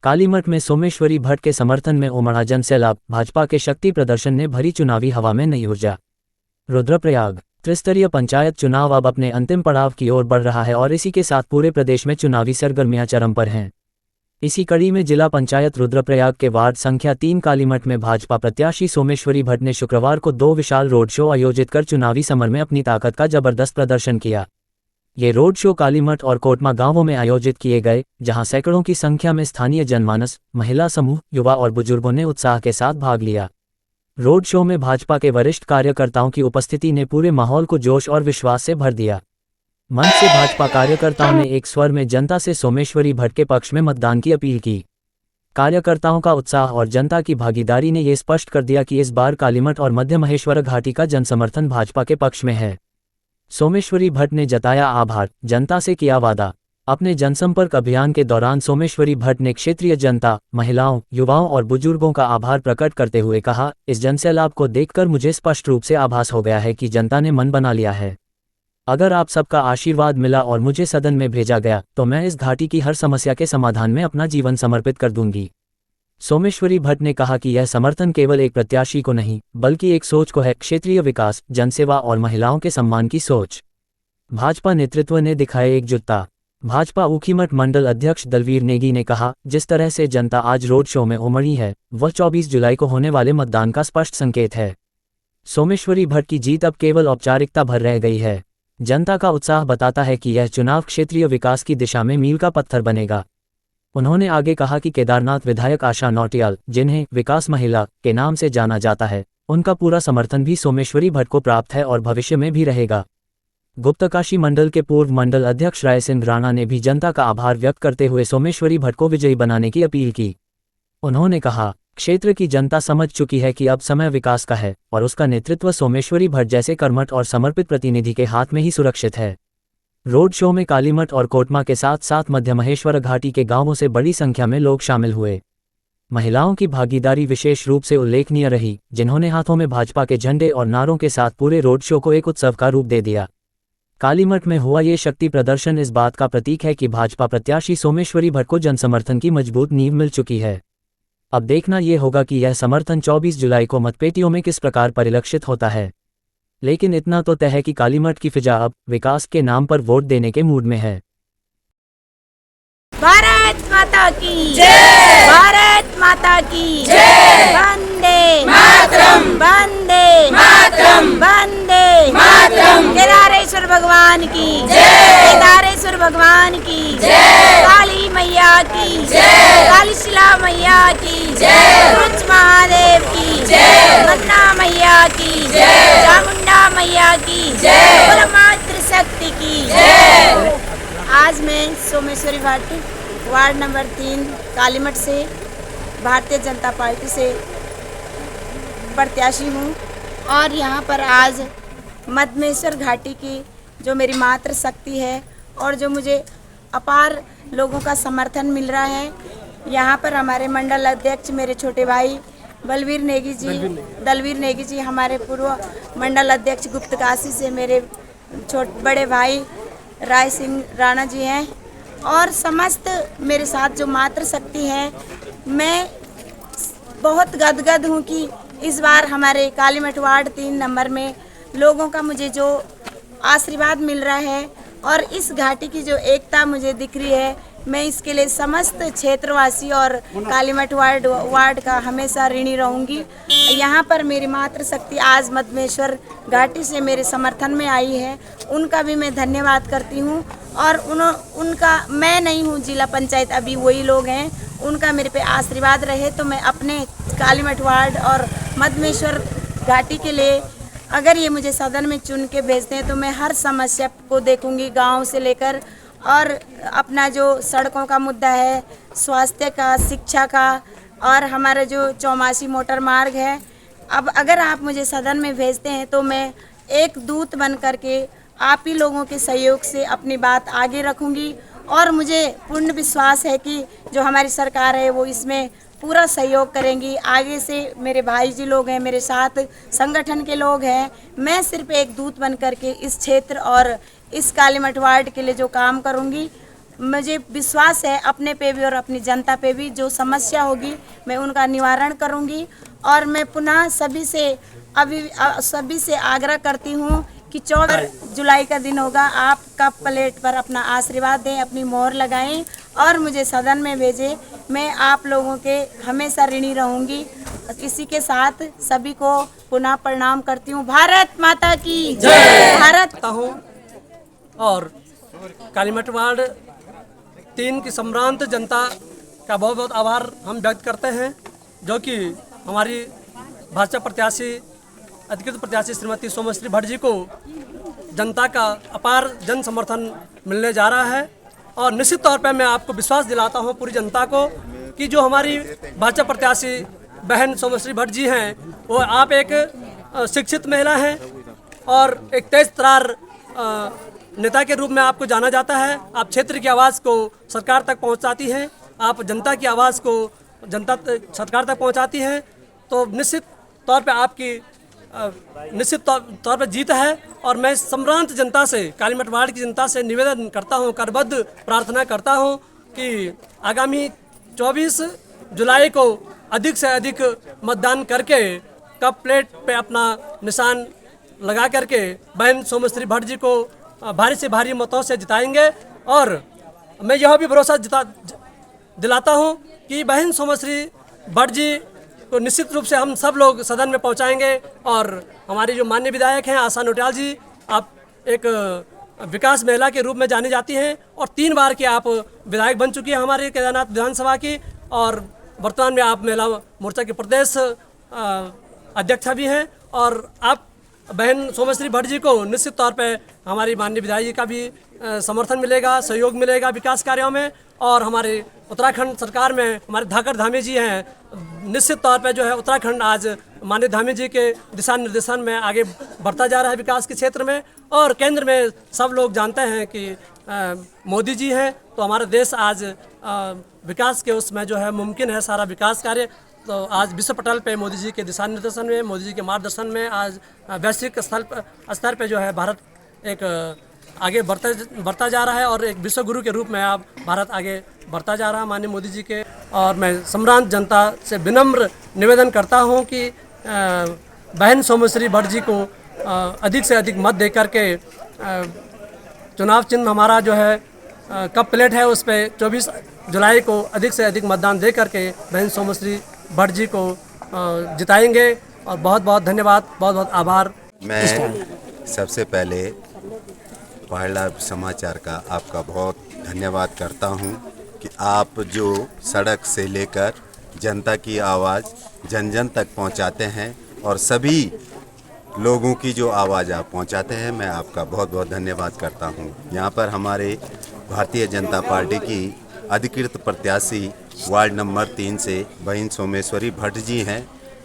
कालीमठ में सोमेश्वरी भट्ट के समर्थन में उमड़ा जनसैलाब, भाजपा के शक्ति प्रदर्शन ने भरी चुनावी हवा में नई ऊर्जा। रुद्रप्रयाग त्रिस्तरीय पंचायत चुनाव अब अपने अंतिम पड़ाव की ओर बढ़ रहा है और इसी के साथ पूरे प्रदेश में चुनावी सरगर्मियां चरम पर हैं। इसी कड़ी में जिला पंचायत रुद्रप्रयाग के वार्ड संख्या 3 कालीमठ में भाजपा प्रत्याशी सोमेश्वरी भट्ट ने शुक्रवार को 2 विशाल रोड शो आयोजित कर चुनावी समर में अपनी ताकत का जबरदस्त प्रदर्शन किया। ये रोड शो कालीमठ और कोटमा गांवों में आयोजित किए गए, जहां सैकड़ों की संख्या में स्थानीय जनमानस, महिला समूह, युवा और बुजुर्गों ने उत्साह के साथ भाग लिया। रोड शो में भाजपा के वरिष्ठ कार्यकर्ताओं की उपस्थिति ने पूरे माहौल को जोश और विश्वास से भर दिया। मंच से भाजपा कार्यकर्ताओं ने एक स्वर में जनता से सोमेश्वरी भट्ट के पक्ष में मतदान की अपील की। कार्यकर्ताओं का उत्साह और जनता की भागीदारी ने ये स्पष्ट कर दिया कि इस बार कालीमठ और मध्य महेश्वर घाटी का जनसमर्थन भाजपा के पक्ष में है। सोमेश्वरी भट्ट ने जताया आभार, जनता से किया वादा। अपने जनसंपर्क अभियान के दौरान सोमेश्वरी भट्ट ने क्षेत्रीय जनता, महिलाओं, युवाओं और बुजुर्गों का आभार प्रकट करते हुए कहा, इस जनसैलाब को देखकर मुझे स्पष्ट रूप से आभास हो गया है कि जनता ने मन बना लिया है। अगर आप सबका आशीर्वाद मिला और मुझे सदन में भेजा गया तो मैं इस घाटी की हर समस्या के समाधान में अपना जीवन समर्पित कर दूंगी। सोमेश्वरी भट्ट ने कहा कि यह समर्थन केवल एक प्रत्याशी को नहीं, बल्कि एक सोच को है, क्षेत्रीय विकास, जनसेवा और महिलाओं के सम्मान की सोच। भाजपा नेतृत्व ने दिखाए एकजुटता। भाजपा ऊखीमठ मंडल अध्यक्ष दलवीर नेगी ने कहा, जिस तरह से जनता आज रोड शो में उमड़ी है, वह 24 जुलाई को होने वाले मतदान का स्पष्ट संकेत है। सोमेश्वरी भट्ट की जीत अब केवल औपचारिकता भर रह गई है। जनता का उत्साह बताता है कि यह चुनाव क्षेत्रीय विकास की दिशा में मील का पत्थर बनेगा। उन्होंने आगे कहा कि केदारनाथ विधायक आशा नौटियाल, जिन्हें विकास महिला के नाम से जाना जाता है, उनका पूरा समर्थन भी सोमेश्वरी भट्ट को प्राप्त है और भविष्य में भी रहेगा। गुप्तकाशी मंडल के पूर्व मंडल अध्यक्ष राय सिंह राणा ने भी जनता का आभार व्यक्त करते हुए सोमेश्वरी भट्ट को विजयी बनाने की अपील की। उन्होंने कहा, क्षेत्र की जनता समझ चुकी है कि अब समय विकास का है और उसका नेतृत्व सोमेश्वरी भट्ट जैसे कर्मठ और समर्पित प्रतिनिधि के हाथ में ही सुरक्षित है। रोड शो में कालीमठ और कोटमा के साथ साथ मध्य महेश्वर घाटी के गांवों से बड़ी संख्या में लोग शामिल हुए। महिलाओं की भागीदारी विशेष रूप से उल्लेखनीय रही, जिन्होंने हाथों में भाजपा के झंडे और नारों के साथ पूरे रोड शो को एक उत्सव का रूप दे दिया। कालीमठ में हुआ ये शक्ति प्रदर्शन इस बात का प्रतीक है कि भाजपा प्रत्याशी सोमेश्वरी भट्ट को जनसमर्थन की मजबूत नींव मिल चुकी है। अब देखना ये होगा कि यह समर्थन 24 जुलाई को मतपेटियों में किस प्रकार परिलक्षित होता है। लेकिन इतना तो तय है कि कालीमठ की फिजा अब विकास के नाम पर वोट देने के मूड में है। भारत माता की जय, भारत माता की जय, वंदे मातरम, वंदे मातरम, वंदे मातरम। केदारेश्वर भगवान की जय, केदारेश्वर भगवान की जय, काली मैया की जय, कालीशिला मैया की जय, रुच महादेव की जय, मन्ना मैया की जय, चामुंडा मैया की जय, परमात्र शक्ति की जय। आज मैं सोमेश्वरी भट्ट वार्ड नंबर 3 कालीमठ से भारतीय जनता पार्टी से प्रत्याशी हूँ और यहाँ पर आज मध्यमेश्वर घाटी की जो मेरी मातृ शक्ति है और जो मुझे अपार लोगों का समर्थन मिल रहा है, यहाँ पर हमारे मंडल अध्यक्ष मेरे छोटे भाई दलवीर नेगी जी, हमारे पूर्व मंडल अध्यक्ष गुप्तकाशी से मेरे बड़े भाई राय सिंह राणा जी हैं और समस्त मेरे साथ जो मातृ शक्ति है। मैं बहुत गदगद हूँ कि इस बार हमारे कालीमठ वार्ड 3 नंबर में लोगों का मुझे जो आशीर्वाद मिल रहा है और इस घाटी की जो एकता मुझे दिख रही है, मैं इसके लिए समस्त क्षेत्रवासी और कालीमठ वार्ड का हमेशा ऋणी रहूँगी। यहाँ पर मेरी मातृ शक्ति आज मध्यमेश्वर घाटी से मेरे समर्थन में आई है, उनका भी मैं धन्यवाद करती हूँ। और उनका मैं नहीं हूँ जिला पंचायत, अभी वही लोग हैं, उनका मेरे पे आशीर्वाद रहे तो मैं अपने कालीमठ वार्ड और मध्यमेश्वर घाटी के लिए अगर ये मुझे सदन में चुन के भेजते हैं तो मैं हर समस्या को देखूंगी, गांव से लेकर और अपना जो सड़कों का मुद्दा है, स्वास्थ्य का, शिक्षा का और हमारा जो चौमासी मोटर मार्ग है। अब अगर आप मुझे सदन में भेजते हैं तो मैं एक दूत बन करके आप ही लोगों के सहयोग से अपनी बात आगे रखूंगी और मुझे पूर्ण विश्वास है कि जो हमारी सरकार है वो इसमें पूरा सहयोग करेंगी। आगे से मेरे भाई जी लोग हैं, मेरे साथ संगठन के लोग हैं, मैं सिर्फ एक दूत बन करके इस क्षेत्र और इस कालीमठ वार्ड के लिए जो काम करूंगी मुझे विश्वास है अपने पे भी और अपनी जनता पे भी, जो समस्या होगी मैं उनका निवारण करूंगी। और मैं पुनः सभी से आग्रह करती हूं कि 14 जुलाई का दिन होगा, आप कप प्लेट पर अपना आशीर्वाद दें, अपनी मोहर लगाएं और मुझे सदन में भेजें। मैं आप लोगों के हमेशा ऋणी रहूंगी। इसी के साथ सभी को पुनः प्रणाम करती हूँ। भारत माता की जय। भारत हूँ और कालीमठ वार्ड 3 की सम्रांत जनता का बहुत बहुत आभार हम व्यक्त करते हैं, जो कि हमारी भाजपा प्रत्याशी अधिकृत प्रत्याशी श्रीमती सोमेश्वरी भट्ट जी को जनता का अपार जन समर्थन मिलने जा रहा है। और निश्चित तौर पर मैं आपको विश्वास दिलाता हूं पूरी जनता को कि जो हमारी भाजपा प्रत्याशी बहन सोमेश्वरी भट्ट जी हैं, वो आप एक शिक्षित महिला हैं और एक तेज तरार नेता के रूप में आपको जाना जाता है। आप क्षेत्र की आवाज़ को सरकार तक पहुंचाती हैं, आप जनता की आवाज़ को सरकार तक पहुंचाती हैं। तो निश्चित तौर पे आपकी निश्चित तौर पर जीत है। और मैं सम्रांत जनता से, कालीमठ वार्ड की जनता से निवेदन करता हूं, करबद्ध प्रार्थना करता हूं कि आगामी 24 जुलाई को अधिक से अधिक मतदान करके कप प्लेट पे अपना निशान लगा करके बहन सोमेश्वरी भट्ट जी को भारी से भारी मतों से जिताएंगे। और मैं यह भी भरोसा दिलाता हूं कि बहन सोमेश्वरी भट्ट जी को निश्चित रूप से हम सब लोग सदन में पहुंचाएंगे। और हमारी जो माननीय विधायक हैं आशा नोटियाल जी, आप एक विकास महिला के रूप में जानी जाती हैं और 3 बार की आप विधायक बन चुकी हैं हमारे केदारनाथ विधानसभा की, और वर्तमान में आप महिला मोर्चा के प्रदेश अध्यक्षा भी हैं। और आप बहन सोमेश्वरी भट्ट जी को निश्चित तौर पे हमारी माननीय विधायक जी का भी समर्थन मिलेगा, सहयोग मिलेगा विकास कार्यों में। और हमारे उत्तराखंड सरकार में हमारे धाकर धामी जी हैं, निश्चित तौर पे जो है उत्तराखंड आज माननीय धामी जी के दिशा निर्देशन में आगे बढ़ता जा रहा है विकास के क्षेत्र में। और केंद्र में सब लोग जानते हैं कि मोदी जी हैं, तो हमारा देश आज विकास के उसमें जो है मुमकिन है सारा विकास कार्य। तो आज विश्व पटल पे मोदी जी के दिशा निर्देशन में, मोदी जी के मार्गदर्शन में आज वैश्विक स्तर पे जो है भारत एक आगे बढ़ता जा रहा है और एक विश्व गुरु के रूप में आप भारत आगे बढ़ता जा रहा है माननीय मोदी जी के। और मैं सम्रांत जनता से विनम्र निवेदन करता हूं कि बहन सोमेश्वरी भट्ट जी को अधिक से अधिक मत दे करके चुनाव चिन्ह हमारा जो है कप प्लेट है, उस पर 24 जुलाई को अधिक से अधिक मतदान दे करके बहन सोमेश्वरी भट्ट जी को जिताएंगे। और बहुत बहुत धन्यवाद, बहुत बहुत आभार। मैं सबसे पहले पहला समाचार का आपका बहुत धन्यवाद करता हूं कि आप जो सड़क से लेकर जनता की आवाज़ जन जन तक पहुंचाते हैं और सभी लोगों की जो आवाज़ आप पहुंचाते हैं, मैं आपका बहुत बहुत धन्यवाद करता हूं। यहाँ पर हमारे भारतीय जनता पार्टी की अधिकृत प्रत्याशी वार्ड नंबर 3 से बहन सोमेश्वरी भट्ट जी हैं।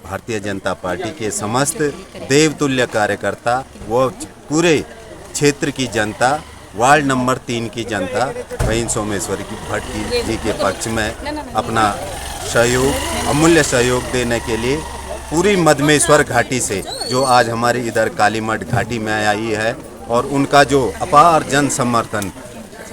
भारतीय जनता पार्टी के समस्त देवतुल्य कार्यकर्ता व पूरे क्षेत्र की जनता, वार्ड नंबर 3 की जनता बहन सोमेश्वरी भट्ट जी के पक्ष में अपना सहयोग, अमूल्य सहयोग देने के लिए पूरी मधमेश्वर घाटी से जो आज हमारे इधर कालीमठ घाटी में आई है, और उनका जो अपार जन समर्थन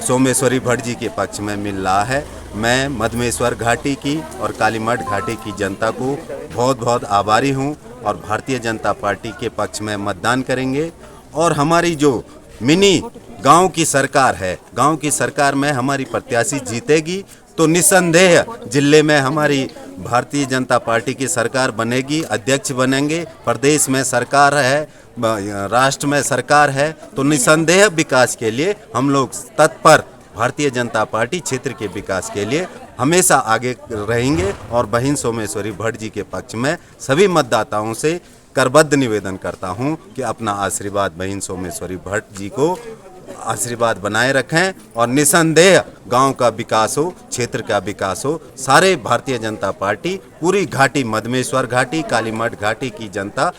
सोमेश्वरी भट्ट जी के पक्ष में मिल रहा है, मैं मधमेश्वर घाटी की और कालीमठ घाटी की जनता को बहुत बहुत आभारी हूं। और भारतीय जनता पार्टी के पक्ष में मतदान करेंगे। और हमारी जो मिनी गांव की सरकार है, गांव की सरकार में हमारी प्रत्याशी जीतेगी तो निस्संदेह जिले में हमारी भारतीय जनता पार्टी की सरकार बनेगी, अध्यक्ष बनेंगे, प्रदेश में सरकार है, राष्ट्र में सरकार है, तो निस्संदेह विकास के लिए हम लोग तत्पर, भारतीय जनता पार्टी क्षेत्र के विकास के लिए हमेशा आगे रहेंगे। और बहन सोमेश्वरी भट्ट जी के पक्ष में सभी मतदाताओं से करबद्ध निवेदन करता हूं कि अपना आशीर्वाद बहन सोमेश्वरी भट्ट जी को आशीर्वाद बनाए रखें और निसंदेह गांव का विकास हो, क्षेत्र का विकास हो। सारे भारतीय जनता पार्टी पूरी घाटी, मधमेश्वर घाटी, कालीमठ घाटी की जनता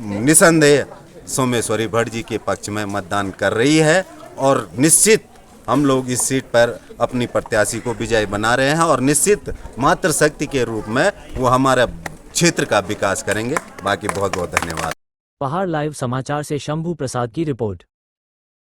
निसंदेह सोमेश्वरी भट्ट जी के पक्ष में मतदान कर रही है। और निश्चित हम लोग इस सीट पर अपनी प्रत्याशी को विजयी बना रहे हैं और निश्चित मातृशक्ति के रूप में वो हमारा क्षेत्र का विकास करेंगे। बाकी बहुत बहुत धन्यवाद। पहाड़ लाइव समाचार से शंभू प्रसाद की रिपोर्ट।